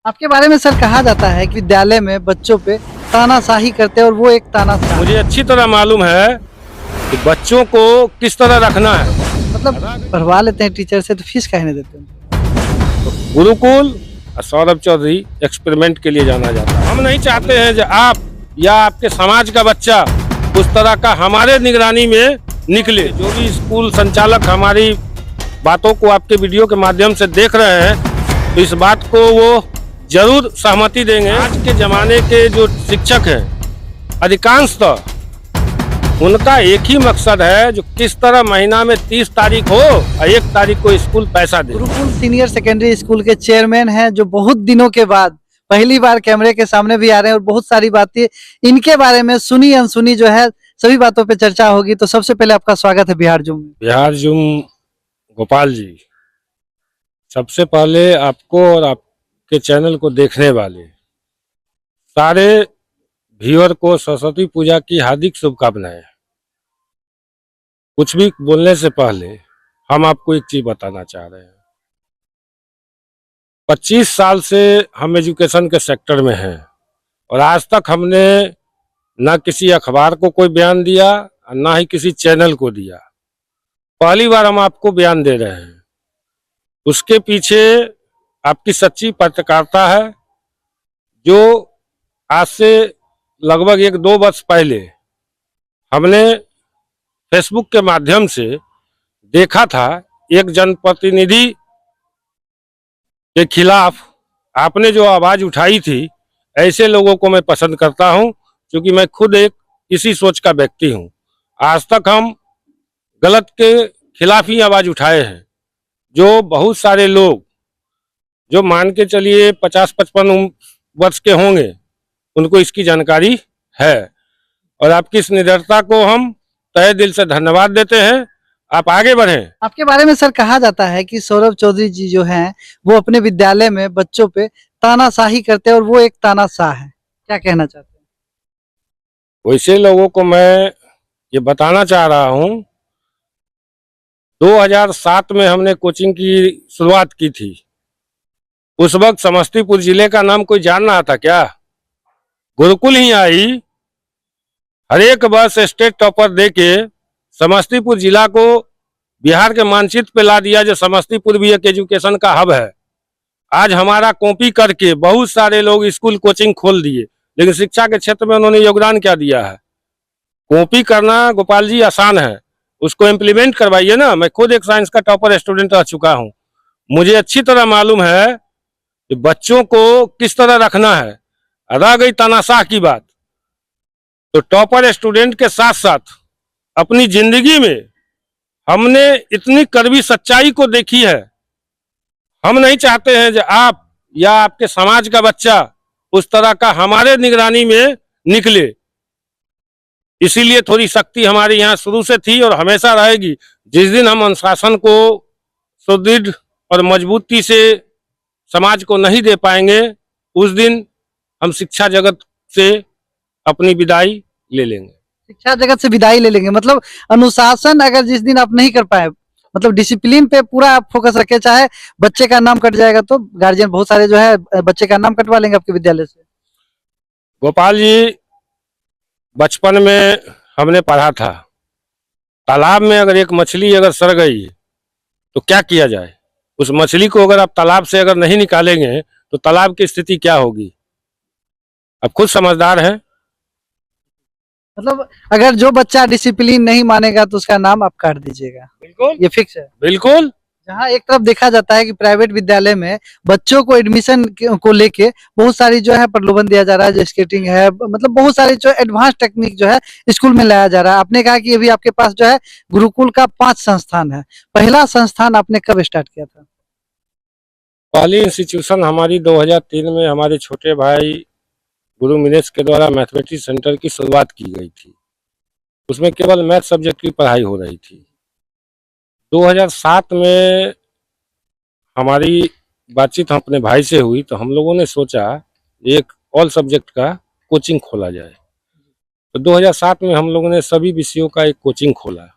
आपके बारे में सर कहा जाता है कि विद्यालय में बच्चों पे तानाशाही करते हैं और वो एक तानाशाह मुझे अच्छी तरह मालूम है कि बच्चों को किस तरह रखना है। मतलब पढ़वा लेते हैं टीचर से तो फीस काहे नहीं देते हैं? तो गुरुकुल और सौरभ चौधरी एक्सपेरिमेंट के लिए जाना जाता है। हम नहीं चाहते हैं कि आप या आपके समाज का बच्चा उस तरह का हमारे निगरानी में निकले। जो भी स्कूल संचालक हमारी बातों को आपके वीडियो के माध्यम से देख रहे हैं तो इस बात को वो जरूर सहमति देंगे। आज के जमाने के जो शिक्षक हैं अधिकांशतः उनका एक ही मकसद है जो किस तरह महीना में 30 तारीख हो और 1 तारीख को स्कूल पैसा दे। गुरुकुल सीनियर सेकेंडरी स्कूल के चेयरमैन हैं जो बहुत दिनों के बाद पहली बार कैमरे के सामने भी आ रहे हैं और बहुत सारी बातें इनके बारे में सुनी अनसुनी जो है सभी बातों पे चर्चा होगी। तो सबसे पहले आपका स्वागत है बिहार जूम में। बिहार जूम गोपाल जी, सबसे पहले आपको और आपके चैनल को देखने वाले सारे व्यूअर को सरस्वती पूजा की हार्दिक शुभकामनाएं। कुछ भी बोलने से पहले हम आपको एक चीज बताना चाह रहे हैं। 25 साल से हम एजुकेशन के सेक्टर में हैं और आज तक हमने न किसी अखबार को कोई बयान दिया और न ही किसी चैनल को दिया। पहली बार हम आपको बयान दे रहे हैं। उसके पीछे आपकी सच्ची पत्रकारिता है जो आज से लगभग 1-2 वर्ष पहले हमने फेसबुक के माध्यम से देखा था। एक जनप्रतिनिधि के खिलाफ आपने जो आवाज उठाई थी, ऐसे लोगों को मैं पसंद करता हूं क्योंकि मैं खुद एक इसी सोच का व्यक्ति हूं। आज तक हम गलत के खिलाफ ही आवाज उठाए हैं। जो बहुत सारे लोग जो मान के चलिए 50-55 वर्ष के होंगे उनको इसकी जानकारी है और आपकी इस निडरता को हम तहे दिल से धन्यवाद देते हैं। आप आगे बढ़ें। आपके बारे में सर कहा जाता है कि सौरभ चौधरी जी जो हैं वो अपने विद्यालय में बच्चों पे तानाशाही करते हैं और वो एक तानाशाह है, क्या कहना चाहते हैं? वैसे लोगों को मैं ये बताना चाह रहा हूं, 2007 में हमने कोचिंग की शुरुआत की थी। उस वक्त समस्तीपुर जिले का नाम कोई जान रहा था क्या? गुरुकुल ही आई, हर एक वर्ष स्टेट टॉपर देके समस्तीपुर जिला को बिहार के मानचित्र पे ला दिया जो समस्तीपुर भी एक एजुकेशन का हब है। आज हमारा कॉपी करके बहुत सारे लोग स्कूल कोचिंग खोल दिए, लेकिन शिक्षा के क्षेत्र में उन्होंने योगदान क्या दिया है? कॉपी करना गोपाल जी आसान है, उसको इम्प्लीमेंट करवाइए ना। मैं खुद एक साइंस का टॉपर स्टूडेंट रह चुका हूँ। मुझे अच्छी तरह मालूम है कि बच्चों को किस तरह रखना है। रह गई तानाशाह की बात, तो टॉपर स्टूडेंट के साथ साथ अपनी जिंदगी में हमने इतनी कड़वी सच्चाई को देखी है। हम नहीं चाहते हैं कि आप या आपके समाज का बच्चा उस तरह का हमारे निगरानी में निकले। इसीलिए थोड़ी शक्ति हमारी यहाँ शुरू से थी और हमेशा रहेगी। जिस दिन हम अनुशासन को सुदृढ़ और मजबूती से समाज को नहीं दे पाएंगे, उस दिन हम शिक्षा जगत से अपनी विदाई ले लेंगे। शिक्षा जगत से विदाई ले लेंगे मतलब अनुशासन अगर जिस दिन आप नहीं कर पाए, मतलब डिसिप्लिन पे पूरा आप फोकस रखे, चाहे बच्चे का नाम कट जाएगा तो गार्जियन बहुत सारे जो है बच्चे का नाम कटवा लेंगे आपके विद्यालय से। गोपाल जी, बचपन में हमने पढ़ा था, तालाब में अगर एक मछली अगर सड़ गई तो क्या किया जाए? उस मछली को अगर आप तालाब से अगर नहीं निकालेंगे तो तालाब की स्थिति क्या होगी? आप खुद समझदार हैं। मतलब अगर जो बच्चा डिसिप्लिन नहीं मानेगा तो उसका नाम आप काट दीजिएगा, बिल्कुल, ये फिक्स है। बिल्कुल। जहाँ एक तरफ देखा जाता है कि प्राइवेट विद्यालय में बच्चों को एडमिशन को लेके बहुत सारी जो है प्रलोभन दिया जा रहा है, जो स्केटिंग है, मतलब बहुत सारी जो एडवांस टेक्निक जो है स्कूल में लाया जा रहा है। आपने कहा कि अभी आपके पास जो है गुरुकुल का 5 संस्थान है, पहला संस्थान आपने कब स्टार्ट किया था? पहली इंस्टीट्यूशन हमारी 2003 में हमारे छोटे भाई गुरु मिनेश के द्वारा मैथमेटिक्स सेंटर की शुरुआत की गई थी। उसमें केवल मैथ सब्जेक्ट की पढ़ाई हो रही थी। 2007 में हमारी बातचीत अपने भाई से हुई तो हम लोगों ने सोचा एक ऑल सब्जेक्ट का कोचिंग खोला जाए। तो 2007 में हम लोगों ने सभी विषयों का एक कोचिंग खोला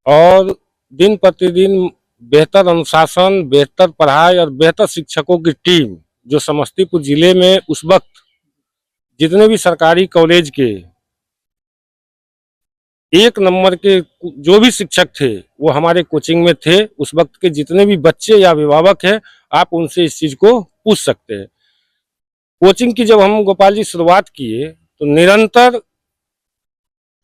और दिन प्रतिदिन बेहतर अनुशासन, बेहतर पढ़ाई और बेहतर शिक्षकों की टीम जो समस्तीपुर जिले में उस वक्त जितने भी सरकारी कॉलेज के एक नंबर के जो भी शिक्षक थे वो हमारे कोचिंग में थे। उस वक्त के जितने भी बच्चे या अभिभावक हैं, आप उनसे इस चीज को पूछ सकते हैं। कोचिंग की जब हम गोपाल जी शुरुआत किए तो निरंतर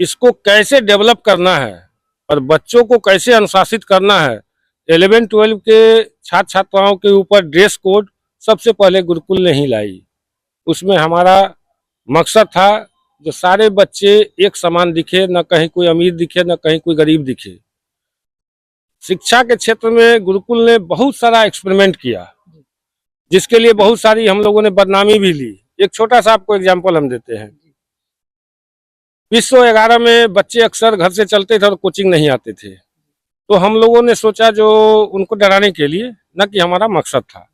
इसको कैसे डेवलप करना है और बच्चों को कैसे अनुशासित करना है, 11-12 के छात्र छात्राओं के ऊपर ड्रेस कोड सबसे पहले गुरुकुल ने ही लाई। उसमें हमारा मकसद था जो सारे बच्चे एक समान दिखे, न कहीं कोई अमीर दिखे न कहीं कोई गरीब दिखे। शिक्षा के क्षेत्र में गुरुकुल ने बहुत सारा एक्सपेरिमेंट किया, जिसके लिए बहुत सारी हम लोगों ने बदनामी भी ली। एक छोटा सा आपको एग्जाम्पल हम देते हैं। 2011 में बच्चे अक्सर घर से चलते थे और कोचिंग नहीं आते थे, तो हम लोगों ने सोचा जो उनको डराने के लिए, न कि हमारा मकसद था,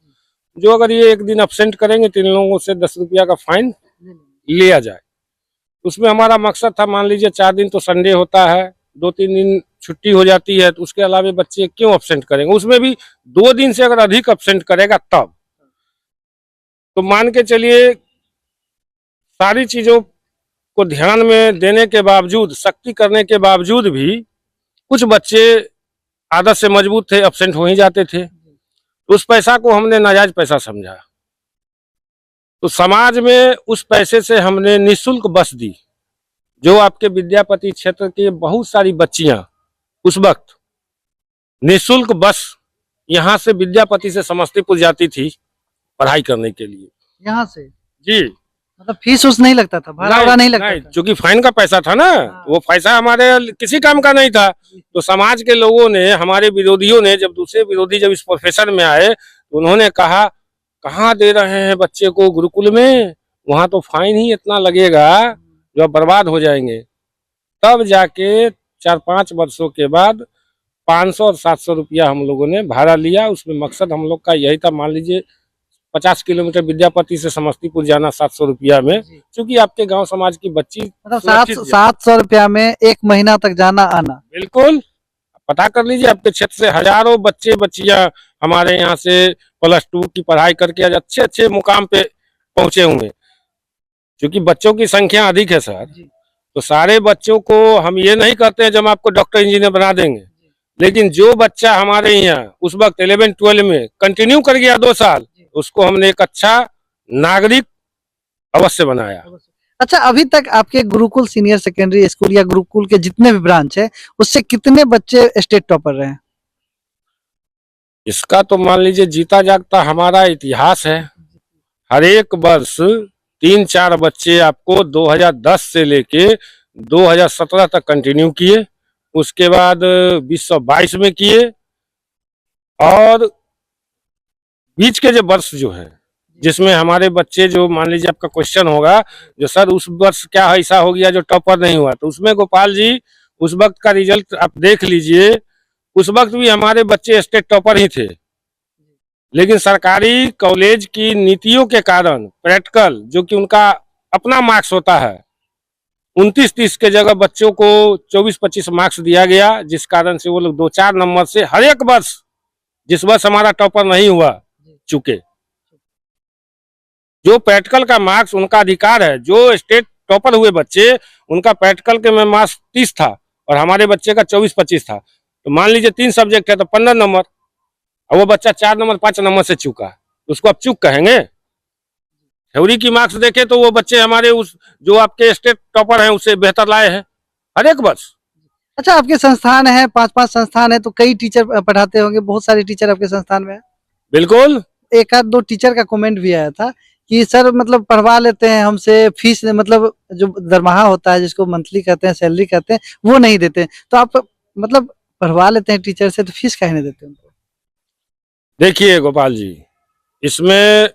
जो अगर ये एक दिन अब्सेंट करेंगे तो इन लोगों से 10 रुपया का फाइन लिया जाए। उसमें हमारा मकसद था, मान लीजिए 4 दिन तो संडे होता है, 2-3 दिन छुट्टी हो जाती है, तो उसके अलावा बच्चे क्यों अब्सेंट करेंगे, उसमें भी 2 दिन से अगर अधिक अब्सेंट करेगा तब। तो मान के चलिए सारी चीजों को ध्यान में देने के बावजूद, सख्ती करने के बावजूद भी कुछ बच्चे आदत से मजबूत थे, अब्सेंट हो ही जाते थे। उस पैसा को हमने नाजायज पैसा समझा, तो समाज में उस पैसे से हमने निःशुल्क बस दी। जो आपके विद्यापति क्षेत्र के बहुत सारी बच्चियां उस वक्त निःशुल्क बस यहाँ से विद्यापति से समस्तीपुर जाती थी पढ़ाई करने के लिए। यहाँ से जी, मतलब फीस उस नहीं लगता था, भाड़ा नहीं लगता था। क्योंकि फाइन का पैसा था ना, वो पैसा हमारे किसी काम का नहीं था। तो समाज के लोगों ने, हमारे विरोधियों ने, जब दूसरे विरोधी जब इस प्रोफेशन में आए तो उन्होंने कहा कहाँ दे रहे हैं बच्चे को गुरुकुल में, वहां तो फाइन ही इतना लगेगा जो बर्बाद हो जाएंगे। तब जाके 4-5 वर्षों के बाद 500 और 700 रुपया हम लोगों ने भाड़ा लिया। उसमें मकसद हम लोग का यही था, मान लीजिए 50 किलोमीटर विद्यापति से समस्तीपुर जाना 700 रुपया में, क्योंकि आपके गांव समाज की बच्ची मतलब 700 रुपया में 1 महीना तक जाना आना। बिल्कुल, पता कर लीजिए, आपके क्षेत्र से हजारों बच्चे बच्चियां हमारे यहाँ से +2 की पढ़ाई करके आज अच्छे अच्छे मुकाम पे पहुंचे होंगे। क्योंकि बच्चों की संख्या अधिक है सर, तो सारे बच्चों को हम ये नहीं कहते हैं जब हम आपको डॉक्टर इंजीनियर बना देंगे, लेकिन जो बच्चा हमारे यहाँ उस वक्त 11-12 में कंटिन्यू कर गया 2 साल, उसको हमने एक अच्छा नागरिक अवश्य बनाया। अच्छा, अभी तक आपके गुरुकुल सीनियर सेकेंडरी स्कूल या गुरुकुल के जितने भी ब्रांच है, उससे कितने बच्चे स्टेट टॉपर रहे हैं? इसका तो मान लीजिए जीता जागता हमारा इतिहास है। हर एक वर्ष 3-4 बच्चे आपको 2010 से लेके 2017 तक कंटिन्यू किए, उसके बाद 2022 में किए, और बीच के जो वर्ष जो है जिसमें हमारे बच्चे, जो मान लीजिए आपका क्वेश्चन होगा जो सर उस वर्ष क्या ऐसा हो गया जो टॉपर नहीं हुआ, तो उसमें गोपाल जी उस वक्त का रिजल्ट आप देख लीजिए। उस वक्त भी हमारे बच्चे स्टेट टॉपर ही थे, लेकिन सरकारी कॉलेज की नीतियों के कारण प्रैक्टिकल, जो कि उनका अपना मार्क्स होता है, 29-30 के जगह बच्चों को 24-25 मार्क्स दिया गया, जिस कारण से वो लोग 2-4 नंबर से हर एक वर्ष, जिस वर्ष हमारा टॉपर नहीं हुआ, चुके। जो प्रैक्टिकल का मार्क्स उनका अधिकार है, जो स्टेट टॉपर हुए बच्चे, उनका प्रैक्टिकल के में मार्क्स 30 था और हमारे बच्चे का 24-25 था, तो मान लीजिए 3 सब्जेक्ट है तो 15 नंबर, और वो बच्चा 4 नंबर 5 नंबर से चूका, तो उसको आप चूक कहेंगे? थ्योरी की मार्क्स देखे तो वो बच्चे हमारे उस जो आपके स्टेट टॉपर हैं उससे बेहतर लाए हैं हर एक वर्ष। अच्छा, आपके संस्थान है, 5-5 संस्थान है, तो कई टीचर पढ़ाते होंगे, बहुत सारे टीचर आपके संस्थान में है? बिल्कुल। 1-2 टीचर का कमेंट भी आया था कि सर मतलब पढ़वा लेते हैं हमसे, फीस मतलब जो दरमाहा होता है जिसको मंथली कहते हैं, सैलरी कहते हैं, वो नहीं देते, तो आप मतलब पढ़वा लेते हैं टीचर से, तो फीस काहे नहीं देते उनको? देखिए गोपाल जी, इसमें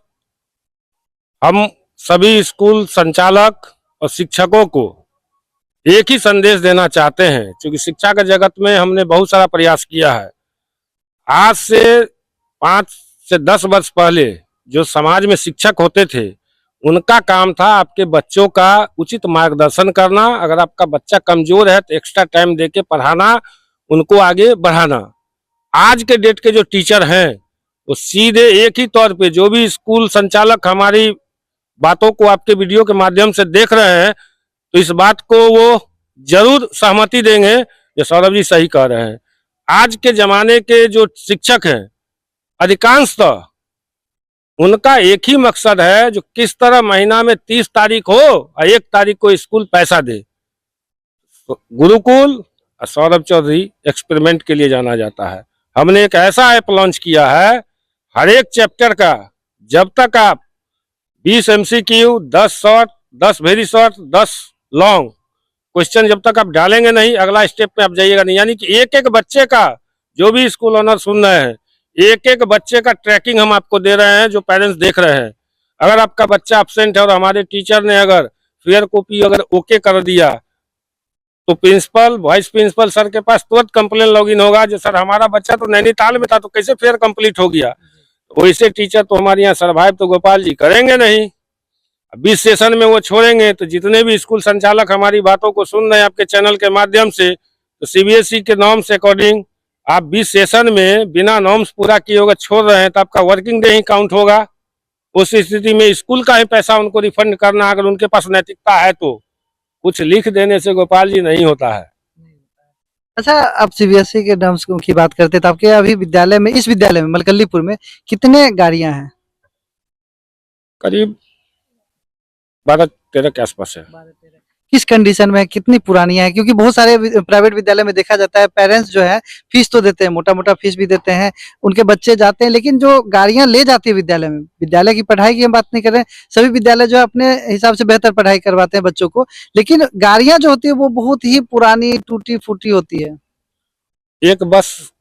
हम सभी स्कूल संचालक और शिक्षकों को एक ही संदेश देना चाहते हैं, क्योंकि शिक्षा के जगत में हमने बहुत सारा प्रयास किया है। आज से 5 से 10 वर्ष पहले जो समाज में शिक्षक होते थे, उनका काम था आपके बच्चों का उचित मार्गदर्शन करना। अगर आपका बच्चा कमजोर है तो एक्स्ट्रा टाइम देके पढ़ाना, उनको आगे बढ़ाना। आज के डेट के जो टीचर हैं वो सीधे एक ही तौर पे जो भी स्कूल संचालक हमारी बातों को आपके वीडियो के माध्यम से देख रहे हैं, तो इस बात को वो जरूर सहमति देंगे। ये सौरभ जी सही कह रहे हैं। आज के जमाने के जो शिक्षक हैं अधिकांशतः उनका एक ही मकसद है, जो किस तरह महीना में 30 तारीख हो और 1 तारीख को स्कूल पैसा दे। तो गुरुकुल और सौरभ चौधरी एक्सपेरिमेंट के लिए जाना जाता है। हमने एक ऐसा ऐप लॉन्च किया है, हर एक चैप्टर का जब तक आप 20 MCQ, 10 short, 10 very short, 10 long question जब तक आप डालेंगे नहीं, अगला स्टेप में आप जाइएगा नहीं। यानी कि एक एक बच्चे का, जो भी स्कूल ओनर सुन रहे हैं, एक एक बच्चे का ट्रैकिंग हम आपको दे रहे हैं, जो पेरेंट्स देख रहे हैं। अगर आपका बच्चा एब्सेंट है और हमारे टीचर ने अगर फेयर कॉपी अगर ओके कर दिया, तो प्रिंसिपल, वाइस प्रिंसिपल सर के पास तुरंत कंप्लेन लॉगिन होगा, जो सर हमारा बच्चा तो नैनीताल में था तो कैसे फेयर कंप्लीट हो गया। वैसे टीचर तो हमारे यहाँ सर्वाइव तो गोपाल जी करेंगे नहीं। 20 सेशन में वो छोड़ेंगे, तो जितने भी स्कूल संचालक हमारी बातों को सुन रहे हैं आपके चैनल के माध्यम से, तो CBSE के नॉर्म्स अकॉर्डिंग आप 20 सेशन में बिना नॉर्म्स पूरा किए होगा छोड़ रहे हैं, तो आपका वर्किंग डे ही काउंट होगा। उस स्थिति में स्कूल का ही पैसा उनको रिफंड करना, अगर उनके पास नैतिकता है तो। कुछ लिख देने से गोपाल जी नहीं होता है। अच्छा, आप CBSE के टर्म्स की बात करते हैं, तो आपके अभी विद्यालय में, इस विद्यालय में मलकल्लीपुर में कितने गाड़ियां हैं? करीब 12-13 के आसपास है। किस कंडीशन में है, कितनी पुरानी है? क्योंकि बहुत सारे प्राइवेट विद्यालय में देखा जाता है, पेरेंट्स जो है फीस तो देते हैं, मोटा मोटा फीस भी देते हैं, उनके बच्चे जाते हैं, लेकिन जो गाड़ियां ले जाती है विद्यालय में, विद्यालय की पढ़ाई की हम बात नहीं कर रहे हैं, सभी विद्यालय जो है अपने हिसाब से बेहतर पढ़ाई करवाते हैं बच्चों को, लेकिन गाड़ियां जो होती है वो बहुत ही पुरानी टूटी फूटी होती है। एक बस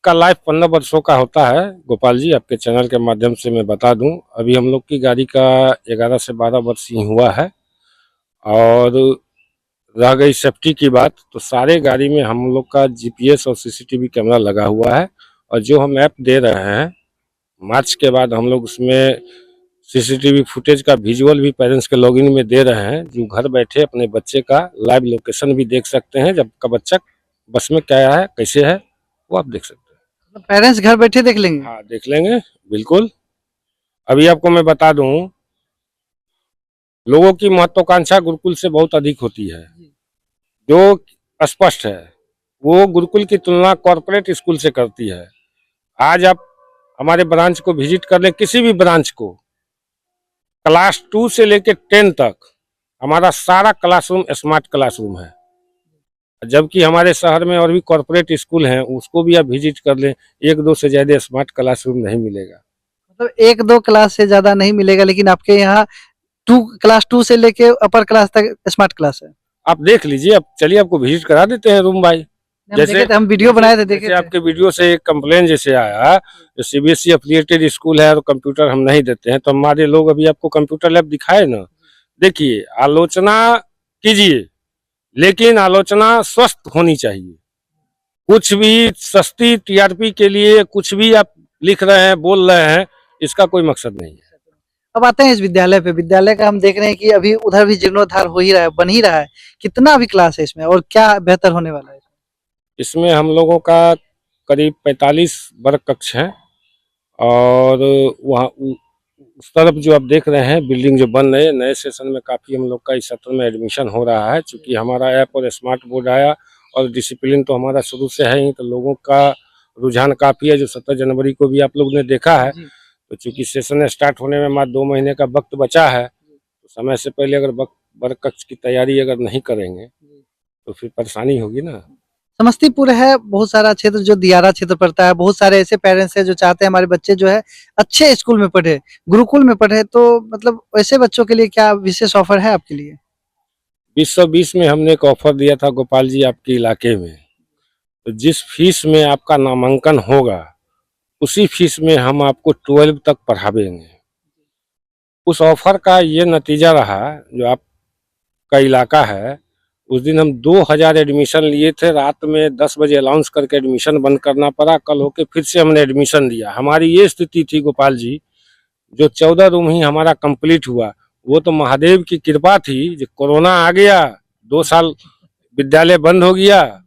का लाइफ 15 वर्षों का होता है गोपाल जी। आपके चैनल के माध्यम से मैं बता दूं, अभी हम लोग की गाड़ी का 11 से 12 वर्ष ही हुआ है। और रह गई सेफ्टी की बात, तो सारे गाड़ी में हम लोग का GPS और CCTV कैमरा लगा हुआ है। और जो हम ऐप दे रहे हैं, मार्च के बाद हम लोग उसमें CCTV फुटेज का विजुअल भी पेरेंट्स के लॉगिन में दे रहे हैं, जो घर बैठे अपने बच्चे का लाइव लोकेशन भी देख सकते हैं, जब का बच्चा बस में क्या है, कैसे है, वो आप देख सकते हैं। पेरेंट्स घर बैठे देख लेंगे? हाँ, देख लेंगे, बिल्कुल। अभी आपको मैं बता दूं, लोगों की महत्वाकांक्षा गुरुकुल से बहुत अधिक होती है। जो स्पष्ट है, वो गुरुकुल की तुलना कॉर्पोरेट स्कूल से करती है। आज आप हमारे ब्रांच को विजिट कर लें, किसी भी ब्रांच को, क्लास 2 से लेकर 10 तक हमारा सारा क्लासरूम स्मार्ट क्लासरूम है। जबकि हमारे शहर में और भी कॉर्पोरेट स्कूल हैं, उसको भी आप विजिट कर लें, 1-2 से ज्यादा स्मार्ट क्लासरूम नहीं मिलेगा। मतलब 1-2 क्लास से ज्यादा नहीं मिलेगा, लेकिन आपके यहाँ क्लास 2 से लेके अपर क्लास तक स्मार्ट क्लास है। आप देख लीजिए, आप चलिए, आपको विजिट करा देते हैं रूम बाई। जैसे हम वीडियो बनाए थे, देखे जैसे आपके वीडियो से एक कंप्लेन जैसे आया, जो CBSE एफिलिएटेड स्कूल है और कंप्यूटर हम नहीं देते हैं, तो हमारे लोग अभी आपको कंप्यूटर लैब दिखाए ना। देखिए, आलोचना कीजिए, लेकिन आलोचना स्वस्थ होनी चाहिए। कुछ भी सस्ती TRP के लिए कुछ भी आप लिख रहे हैं, बोल रहे हैं, इसका कोई मकसद नहीं है। अब आते हैं इस विद्यालय पे। विद्यालय का हम देख रहे हैं कि अभी उधर भी जीर्णोद्धार हो ही रहा है, बन ही रहा है। कितना अभी क्लास है इसमें और क्या बेहतर होने वाला है? इसमें हम लोगों का करीब 45 वर्ग कक्ष हैं। और वहाँ उस तरफ जो आप देख रहे हैं बिल्डिंग जो बन रहे हैं, नए सेशन में काफ़ी हम लोग का इस सत्र में एडमिशन हो रहा है। चूँकि हमारा ऐप और स्मार्ट बोर्ड आया और डिसिप्लिन तो हमारा शुरू से है ही, तो लोगों का रुझान काफ़ी है, जो 17 जनवरी को भी आप लोग ने देखा है। तो चूँकि सेशन स्टार्ट होने में मात्र 2 महीने का वक्त बचा है, तो समय से पहले अगर वर्ग कक्ष की तैयारी अगर नहीं करेंगे तो फिर परेशानी होगी ना। समस्तीपुर है, बहुत सारा क्षेत्र जो दियारा क्षेत्र पड़ता है, बहुत सारे ऐसे पेरेंट्स हैं जो चाहते हैं हमारे बच्चे जो है अच्छे स्कूल में पढ़े, गुरुकुल में पढ़े, तो मतलब ऐसे बच्चों के लिए क्या विशेष ऑफर है आपके लिए? 2020 में हमने एक ऑफर दिया था गोपाल जी आपके इलाके में। तो जिस फीस में आपका नामांकन होगा, उसी फीस में हम आपको 12 तक पढ़ावेंगे। उस ऑफर का ये नतीजा रहा, जो आपका इलाका है, उस दिन हम 2000 एडमिशन लिए थे। रात में 10 बजे अनाउंस करके एडमिशन बंद करना पड़ा। कल होके फिर से हमने एडमिशन दिया। हमारी ये स्थिति थी गोपाल जी, जो 14 रूम ही हमारा कंप्लीट हुआ, वो तो महादेव की कृपा थी। जो कोरोना आ गया, 2 साल विद्यालय बंद हो गया,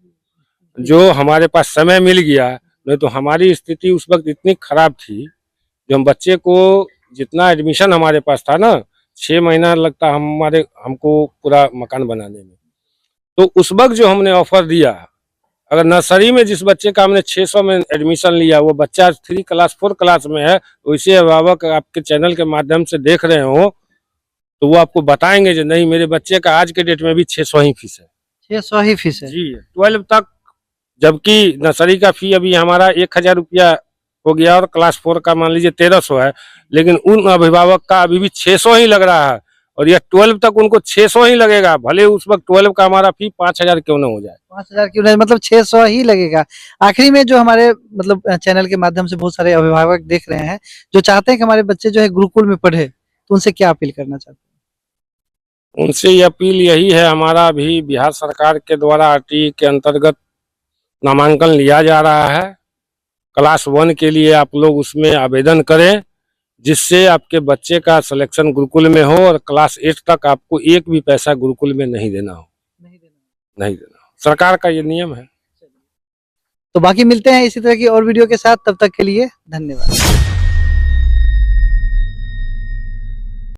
जो हमारे पास समय मिल गया, नहीं तो हमारी स्थिति उस वक्त इतनी खराब थी जो हम बच्चे को जितना एडमिशन हमारे पास था ना, 6 महीना लगता हमको पूरा मकान बनाने में। तो उस वक्त जो हमने ऑफर दिया, अगर नर्सरी में जिस बच्चे का हमने 600 में एडमिशन लिया, वो बच्चा 3 क्लास 4 क्लास में है, वैसे अभिभावक आपके चैनल के माध्यम से देख रहे हो तो वो आपको बताएंगे कि नहीं, मेरे बच्चे का आज के डेट में भी 600 ही फीस है। 600 ही फीस है जी, 12 तक, जबकि नर्सरी का फी अभी हमारा 1000 रुपया हो गया और क्लास 4 का मान लीजिए 1300 है, लेकिन उन अभिभावक का अभी भी 600 ही लग रहा है और यह 12 तक उनको 600 ही लगेगा, भले उस वक्त 12 का हमारा फी 5000 क्यों ना हो जाए। 5000 क्यों नहीं, मतलब 600 ही लगेगा। आखिरी में जो हमारे मतलब चैनल के माध्यम से बहुत सारे अभिभावक देख रहे हैं जो चाहते हैं कि हमारे बच्चे जो है गुरुकुल में पढ़े, तो उनसे क्या अपील करना चाहते हैं? उनसे ये अपील यही है, हमारा भी बिहार सरकार के द्वारा आरटीई के अंतर्गत नामांकन लिया जा रहा है। क्लास 1 के लिए आप लोग उसमें आवेदन करें, जिससे आपके बच्चे का सिलेक्शन गुरुकुल में हो और क्लास 8 तक आपको एक भी पैसा गुरुकुल में नहीं देना हो। नहीं देना, सरकार का ये नियम है। तो बाकी मिलते हैं इसी तरह की और वीडियो के साथ, तब तक के लिए धन्यवाद।